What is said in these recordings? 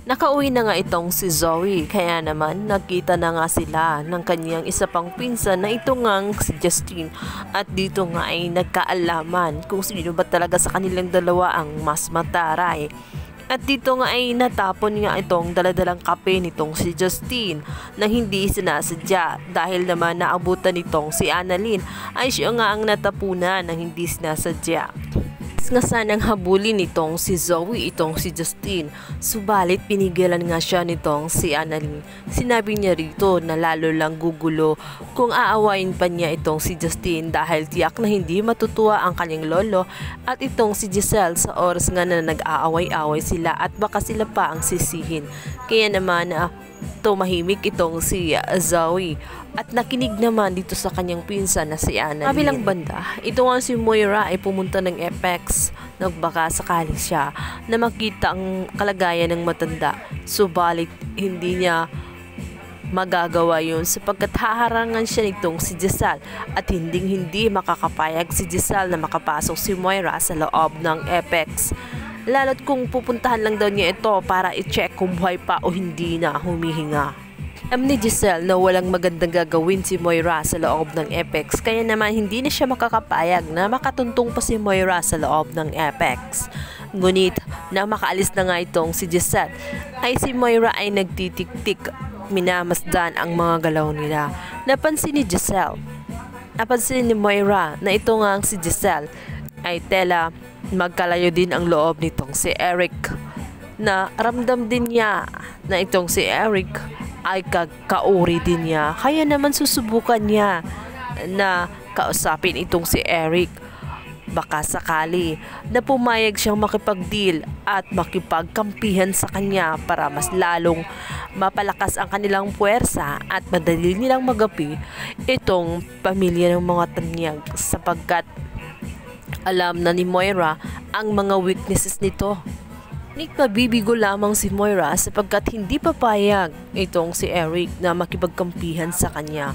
Nakauwi na nga itong si Zoe, kaya naman nagkita na nga sila ng kanyang isa pang pinsan na ito ngang si Justine, at dito nga ay nagkaalaman kung sino ba talaga sa kanilang dalawa ang mas mataray. At dito nga ay natapon nga itong daladalang kape nitong si Justine na hindi sinasadya, dahil naman naabutan nitong si Annalyn ay siya nga ang natapunan ng hindi sinasadya. Nga sanang habulin nitong si Zoe itong si Justine, subalit pinigilan nga siya nitong si Annalyn. Sinabi niya rito na lalo lang gugulo kung aawain pa niya itong si Justine, dahil tiyak na hindi matutuwa ang kanyang lolo at itong si Giselle sa oras nga na nag-aaway-away sila, at baka sila pa ang sisihin. Kaya naman tumahimik itong si Zoe at nakinig naman dito sa kanyang pinsan na si Annalyn. Kabilang banda, ito nga si Moira ay pumunta ng Apex, nagbaka sakali siya na makita ang kalagayan ng matanda, subalit hindi niya magagawa yun sapagkat haharangan siya nitong si Giselle, at hindi makakapayag si Giselle na makapasok si Moira sa loob ng Apex. Lalo't kung pupuntahan lang daw niya ito para i-check kung buhay pa o hindi na humihinga. Alam ni Giselle na walang magandang gagawin si Moira sa loob ng Apex, kaya naman hindi na siya makakapayag na makatuntong pa si Moira sa loob ng Apex. Ngunit na makaalis na nga itong si Giselle, ay si Moira ay nagtitik-tik, minamasdan ang mga galaw nila. Napansin ni Moira na ito nga si Giselle ay tela magkalayo din ang loob nitong si Eric, na ramdam din niya na itong si Eric ay kauri din niya, kaya naman susubukan niya na kausapin itong si Eric. Baka sakali na pumayag siyang makipag-deal at makipagkampihan sa kanya para mas lalong mapalakas ang kanilang puwersa at madali nilang magapi itong pamilya ng mga Tanyag, sapagkat alam na ni Moira ang mga weaknesses nito. Nagpabibigo lamang si Moira sapagkat hindi papayag itong si Eric na makipagkampihan sa kanya,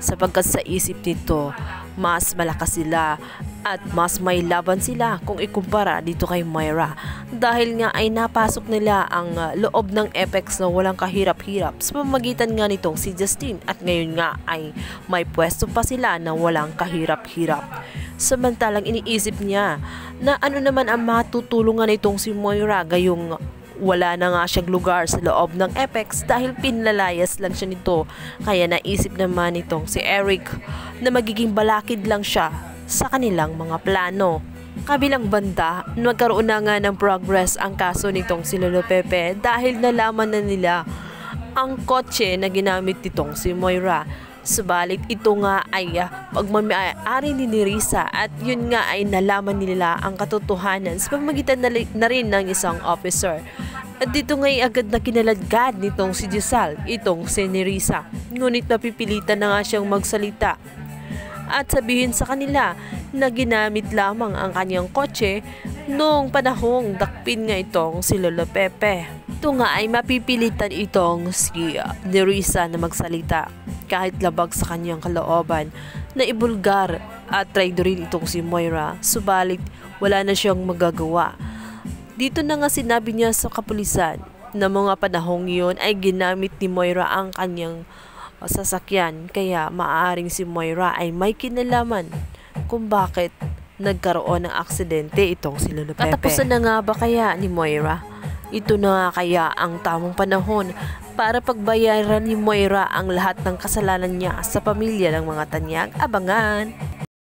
sapagkat sa isip nito mas malakas sila at mas may laban sila kung ikumpara dito kay Moira, dahil nga ay napasok nila ang loob ng Apex na walang kahirap-hirap sa pamamagitan nga nitong si Justine, at ngayon nga ay may pwesto pa sila na walang kahirap-hirap. Samantalang iniisip niya na ano naman ang matutulungan nitong si Moira, gayong wala na nga siyang lugar sa loob ng Apex dahil pinlalayas lang siya nito. Kaya naisip naman nitong si Eric na magiging balakid lang siya sa kanilang mga plano. Kabilang banda, nagkaroon na nga ng progress ang kaso nitong si Lolo Pepe dahil nalaman na nila ang kotse na ginamit nitong si Moira. Subalit ito nga ay pagmamay-ari ni Nerissa, at yun nga ay nalaman nila ang katotohanan sa pamamagitan na rin ng isang officer. At dito nga ay agad na kinaladkad nitong si Giselle itong si Nerissa, ngunit napipilitan na nga siyang magsalita at sabihin sa kanila na ginamit lamang ang kanyang kotse noong panahong dakpin nga itong si Lolo Pepe. Ito nga ay mapipilitan itong si Nerissa na magsalita kahit labag sa kanyang kalooban na ibulgar at traidorin itong si Moira, subalit wala na siyang magagawa. Dito na nga sinabi niya sa kapulisan na mga panahong iyon ay ginamit ni Moira ang kanyang sasakyan, kaya maaaring si Moira ay may kinalaman kung bakit nagkaroon ng aksidente itong si Lolo Pepe. Katapusan na nga ba kaya ni Moira? Ito na nga kaya ang tamang panahon para pagbayaran ni Moira ang lahat ng kasalanan niya sa pamilya ng mga Tanyag? Abangan!